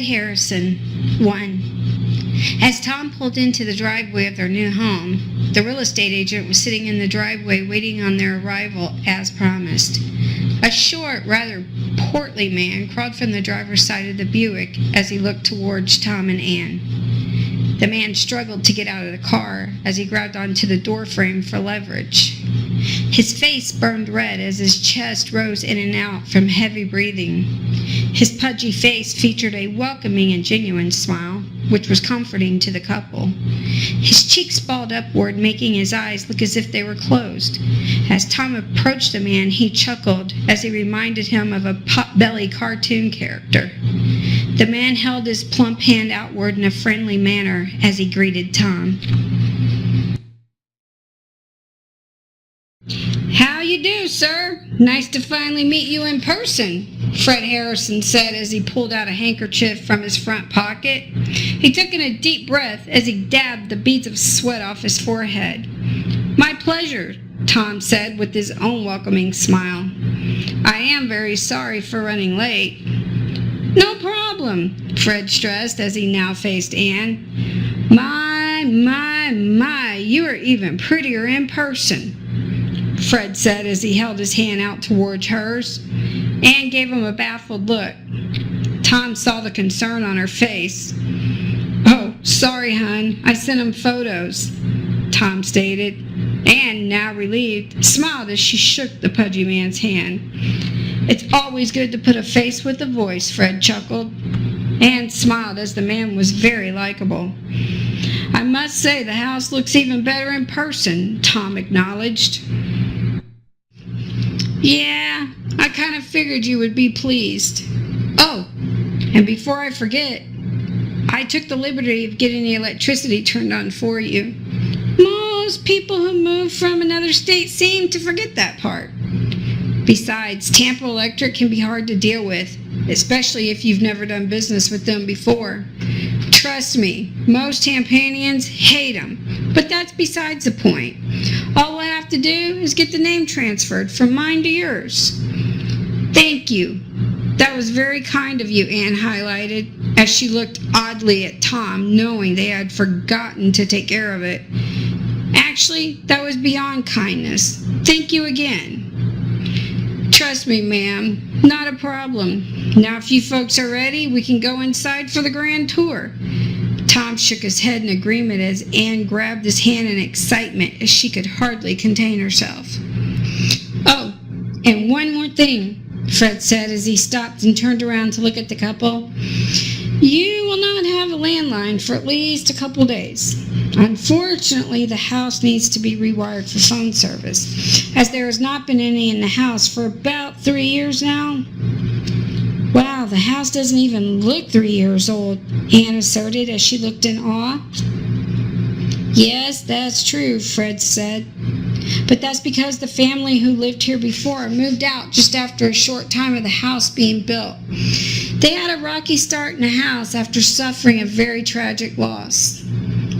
Harrison 1. As Tom pulled into the driveway of their new home, the real estate agent was sitting in the driveway waiting on their arrival as promised. A short, rather portly man crawled from the driver's side of the Buick as he looked towards Tom and Ann. The man struggled to get out of the car as he grabbed onto the door frame for leverage. His face burned red as his chest rose in and out from heavy breathing. His pudgy face featured a welcoming and genuine smile, which was comforting to the couple. His cheeks balled upward, making his eyes look as if they were closed. As Tom approached the man, he chuckled as he reminded him of a Potbelly cartoon character. The man held his plump hand outward in a friendly manner as he greeted Tom. "How you do, sir? Nice to finally meet you in person," Fred Harrison said as he pulled out a handkerchief from his front pocket. He took in a deep breath as he dabbed the beads of sweat off his forehead. "My pleasure," Tom said with his own welcoming smile. "I am very sorry for running late." "No problem," Fred stressed as he now faced Ann. My, you are even prettier in person," Fred said as he held his hand out towards hers. Ann gave him a baffled look. Tom saw the concern on her face. "Oh, sorry, hon. I sent him photos," Tom stated. Ann, now relieved, smiled as she shook the pudgy man's hand. "It's always good to put a face with a voice," Fred chuckled. Ann smiled as the man was very likable. "I must say the house looks even better in person," Tom acknowledged. "Yeah, I kind of figured you would be pleased. Oh, and before I forget, I took the liberty of getting the electricity turned on for you. Most people who move from another state seem to forget that part. Besides, Tampa Electric can be hard to deal with, especially if you've never done business with them before. Trust me, most Tampanians hate them, but that's besides the point. All I have to do is get the name transferred from mine to yours." "Thank you. That was very kind of you," Ann highlighted, as she looked oddly at Tom, knowing they had forgotten to take care of it. "Actually, that was beyond kindness. Thank you again." "Trust me, ma'am, not a problem. Now if you folks are ready, we can go inside for the grand tour." Tom shook his head in agreement as Ann grabbed his hand in excitement as she could hardly contain herself. "Oh, and one more thing," Fred said as he stopped and turned around to look at the couple. "You will not have a landline for at least a couple days. Unfortunately, the house needs to be rewired for phone service, as there has not been any in the house for about 3 years now." "Wow, the house doesn't even look 3 years old," Ann asserted as she looked in awe. "Yes, that's true," Fred said. "But that's because the family who lived here before moved out just after a short time of the house being built. They had a rocky start in the house after suffering a very tragic loss,"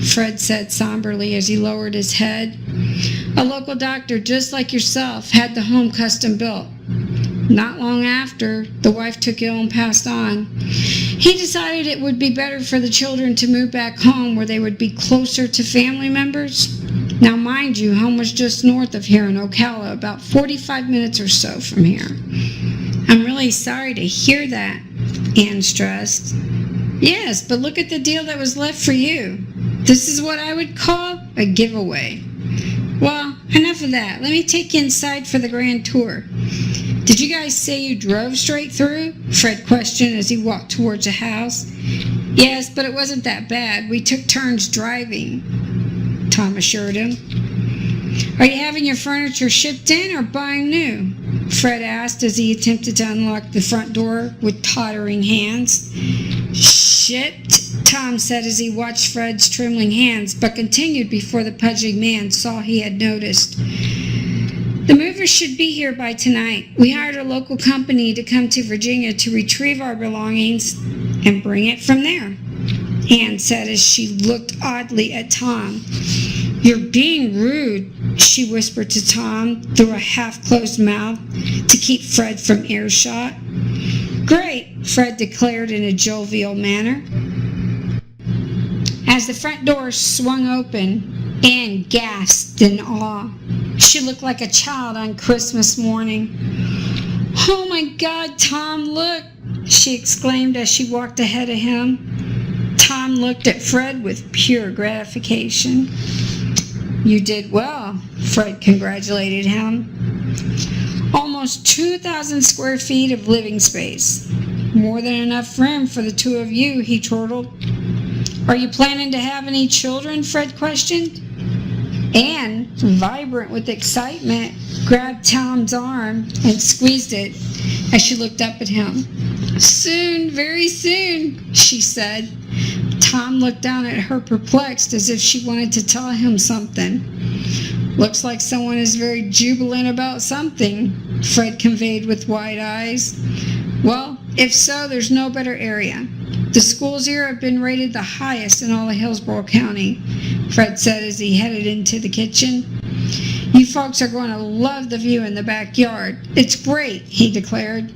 Fred said somberly as he lowered his head. "A local doctor just like yourself had the home custom built. Not long after, the wife took ill and passed on. He decided it would be better for the children to move back home where they would be closer to family members. Now, mind you, home was just north of here in Ocala, about 45 minutes or so from here." "I'm really sorry to hear that," Ann stressed. "Yes, but look at the deal that was left for you. This is what I would call a giveaway. Well, enough of that. Let me take you inside for the grand tour." "Did you guys say you drove straight through?" Fred questioned as he walked towards the house. "Yes, but it wasn't that bad. We took turns driving," Tom assured him. "Are you having your furniture shipped in or buying new?" Fred asked as he attempted to unlock the front door with tottering hands. "Shipped," Tom said as he watched Fred's trembling hands, but continued before the pudgy man saw he had noticed. "The movers should be here by tonight. We hired a local company to come to Virginia to retrieve our belongings and bring it from there," Ann said as she looked oddly at Tom. "You're being rude," she whispered to Tom through a half-closed mouth to keep Fred from earshot. "Great. Fred declared in a jovial manner. As the front door swung open, Anne gasped in awe. She looked like a child on Christmas morning. "Oh my God, Tom, look!" she exclaimed as she walked ahead of him. Tom looked at Fred with pure gratification. "You did well," Fred congratulated him. "Almost 2,000 square feet of living space. More than enough room for the two of you," he chortled. "Are you planning to have any children?" Fred questioned. Anne, vibrant with excitement, grabbed Tom's arm and squeezed it as she looked up at him. "Soon, very soon," she said. Tom looked down at her perplexed as if she wanted to tell him something. "Looks like someone is very jubilant about something," Fred conveyed with wide eyes. "Well, if so, there's no better area. The schools here have been rated the highest in all of Hillsborough County," Fred said as he headed into the kitchen. "You folks are going to love the view in the backyard. It's great," he declared.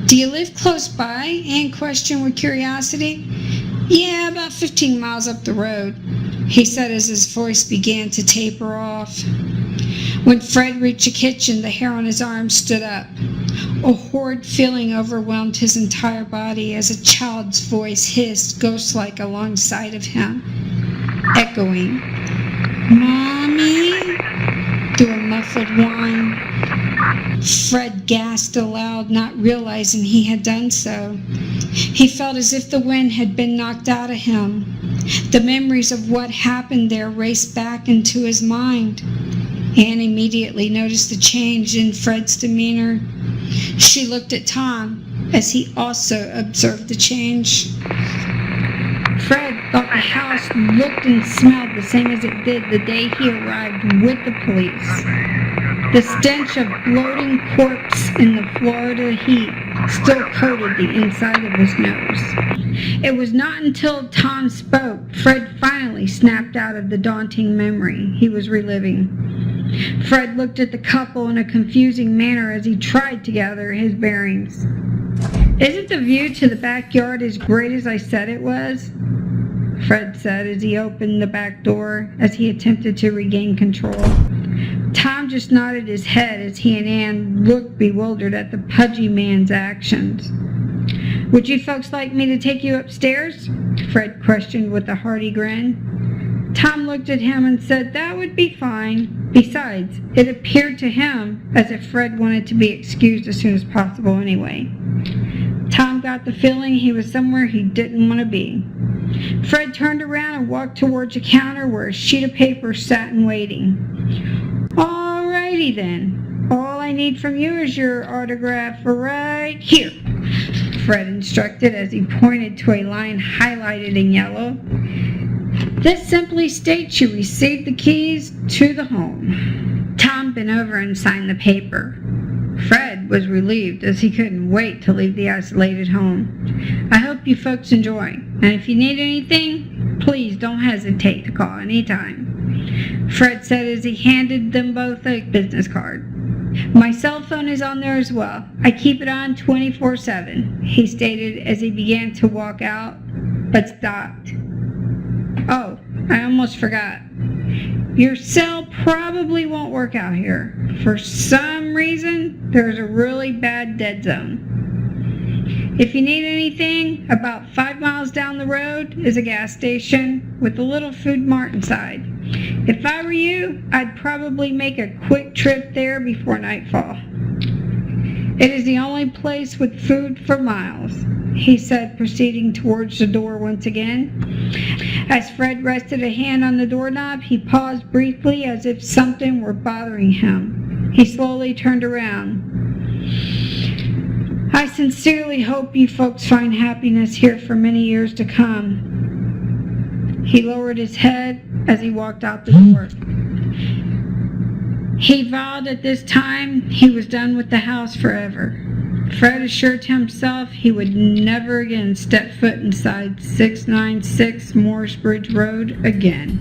"Do you live close by?" Anne questioned with curiosity. "Yeah, about 15 miles up the road," he said as his voice began to taper off. When Fred reached the kitchen, the hair on his arm stood up. A horrid feeling overwhelmed his entire body as a child's voice hissed ghost-like alongside of him, echoing, "Mommy?" through a muffled whine. Fred gasped aloud, not realizing he had done so. He felt as if the wind had been knocked out of him. The memories of what happened there raced back into his mind. Anne immediately noticed the change in Fred's demeanor. She looked at Tom as he also observed the change. Fred thought the house looked and smelled the same as it did the day he arrived with the police. The stench of bloating corpse in the Florida heat still coated the inside of his nose. It was not until Tom spoke Fred finally snapped out of the daunting memory he was reliving. Fred looked at the couple in a confusing manner as he tried to gather his bearings. "Isn't the view to the backyard as great as I said it was?" Fred said as he opened the back door as he attempted to regain control. Tom just nodded his head as he and Anne looked bewildered at the pudgy man's actions. "Would you folks like me to take you upstairs?" Fred questioned with a hearty grin. Tom looked at him and said that would be fine. Besides, it appeared to him as if Fred wanted to be excused as soon as possible anyway. Tom got the feeling he was somewhere he didn't want to be. Fred turned around and walked towards a counter where a sheet of paper sat in waiting. "Alrighty then. All I need from you is your autograph right here," Fred instructed as he pointed to a line highlighted in yellow. "This simply states you received the keys to the home." Tom bent over and signed the paper. Fred was relieved as he couldn't wait to leave the isolated home. "I hope you folks enjoy, and if you need anything, please don't hesitate to call anytime," Fred said as he handed them both a business card. "My cell phone is on there as well. I keep it on 24/7, he stated as he began to walk out, but stopped. "Oh, I almost forgot. Your cell probably won't work out here. For some reason, there's a really bad dead zone. If you need anything, about 5 miles down the road is a gas station with a little food mart inside. If I were you, I'd probably make a quick trip there before nightfall. It is the only place with food for miles," he said, proceeding towards the door once again. As Fred rested a hand on the doorknob, he paused briefly as if something were bothering him. He slowly turned around. "I sincerely hope you folks find happiness here for many years to come." He lowered his head as he walked out the door. He vowed at this time he was done with the house forever. Fred assured himself he would never again step foot inside 696 Morrisbridge Road again.